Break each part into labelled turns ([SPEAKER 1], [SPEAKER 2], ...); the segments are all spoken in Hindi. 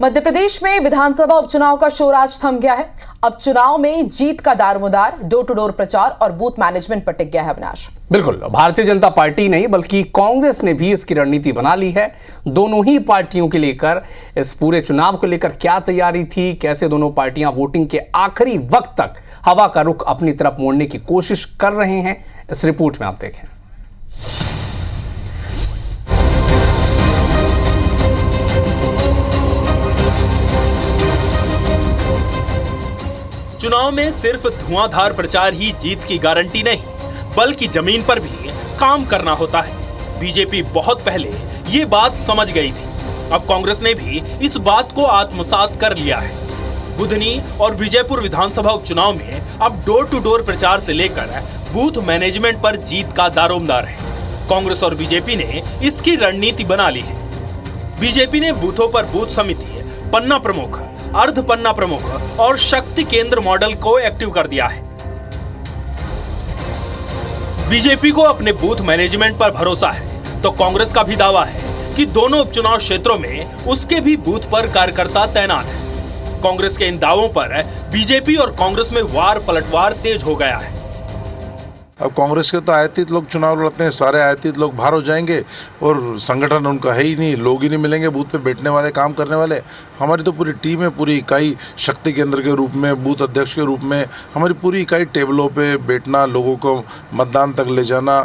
[SPEAKER 1] मध्य प्रदेश में विधानसभा उपचुनाव का शोर आज थम गया है। अब चुनाव में जीत का दारोमदार डोर टू डोर प्रचार और बूथ मैनेजमेंट पर टिक गया है। अविनाश,
[SPEAKER 2] बिल्कुल, भारतीय जनता पार्टी नहीं बल्कि कांग्रेस ने भी इसकी रणनीति बना ली है। दोनों ही पार्टियों के लेकर इस पूरे चुनाव को लेकर क्या तैयारी थी, कैसे दोनों पार्टियां वोटिंग के आखिरी वक्त तक हवा का रुख अपनी तरफ मोड़ने की कोशिश कर रहे हैं, इस रिपोर्ट में आप देखें।
[SPEAKER 3] चुनाव में सिर्फ धुआंधार प्रचार ही जीत की गारंटी नहीं, बल्कि जमीन पर भी काम करना होता है। बीजेपी बहुत पहले ये बात समझ गई थी। अब कांग्रेस ने भी इस बात को आत्मसात कर लिया है। बुधनी और विजयपुर विधानसभा उपचुनाव में अब डोर टू डोर प्रचार से लेकर बूथ मैनेजमेंट पर जीत का दारोमदार है। कांग्रेस और बीजेपी ने इसकी रणनीति बना ली है। बीजेपी ने बूथों पर बूथ समिति, पन्ना प्रमुख, अर्ध पन्ना प्रमुख और शक्ति केंद्र मॉडल को एक्टिव कर दिया है। बीजेपी को अपने बूथ मैनेजमेंट पर भरोसा है, तो कांग्रेस का भी दावा है कि दोनों उपचुनाव क्षेत्रों में उसके भी बूथ पर कार्यकर्ता तैनात है। कांग्रेस के इन दावों पर बीजेपी और कांग्रेस में वार पलटवार तेज हो गया है।
[SPEAKER 4] अब कांग्रेस के तो आयातित लोग चुनाव लड़ते हैं, सारे आयातित लोग बाहर हो जाएंगे और संगठन उनका है ही नहीं, लोग ही नहीं मिलेंगे बूथ पे बैठने वाले, काम करने वाले। हमारी तो पूरी टीम है, पूरी इकाई शक्ति केंद्र के रूप में, बूथ अध्यक्ष के रूप में हमारी पूरी इकाई टेबलों पे बैठना, लोगों को मतदान तक ले जाना,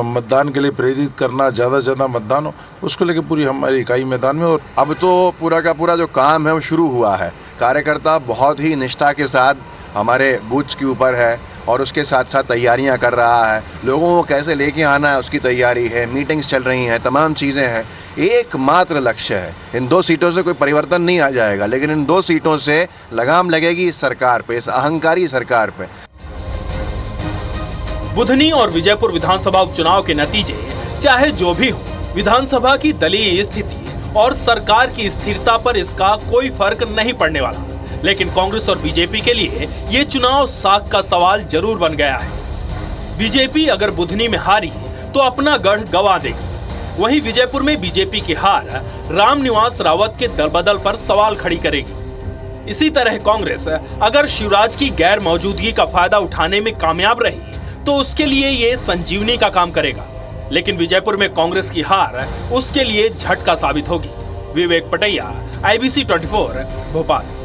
[SPEAKER 4] मतदान के लिए प्रेरित करना, ज़्यादा से ज़्यादा मतदान हो, उसको लेकर पूरी हमारी इकाई मैदान में। और
[SPEAKER 5] अब तो पूरा का पूरा जो काम है वो शुरू हुआ है। कार्यकर्ता बहुत ही निष्ठा के साथ हमारे बूथ के ऊपर है और उसके साथ साथ तैयारियां कर रहा है। लोगों को कैसे लेके आना है उसकी तैयारी है, मीटिंग्स चल रही हैं, तमाम चीज़ें हैं। एकमात्र लक्ष्य है, इन 2 सीटों से कोई परिवर्तन नहीं आ जाएगा, लेकिन इन 2 सीटों से लगाम लगेगी इस सरकार पे, इस अहंकारी सरकार पे।
[SPEAKER 3] बुधनी और विजयपुर विधानसभा उपचुनाव के नतीजे चाहे जो भी हो, विधानसभा की दलीय स्थिति और सरकार की स्थिरता पर इसका कोई फर्क नहीं पड़ने वाला। लेकिन कांग्रेस और बीजेपी के लिए ये चुनाव साख का सवाल जरूर बन गया है। बीजेपी अगर बुधनी में हारी तो अपना गढ़ गंवा देगी। वहीं विजयपुर में बीजेपी की हार रामनिवास रावत के दलबदल पर सवाल खड़ी करेगी। इसी तरह कांग्रेस अगर शिवराज की गैर मौजूदगी का फायदा उठाने में कामयाब रही तो उसके लिए ये संजीवनी का काम करेगा। लेकिन विजयपुर में कांग्रेस की हार उसके लिए झटका साबित होगी। विवेक पटैया, IBC 24, भोपाल।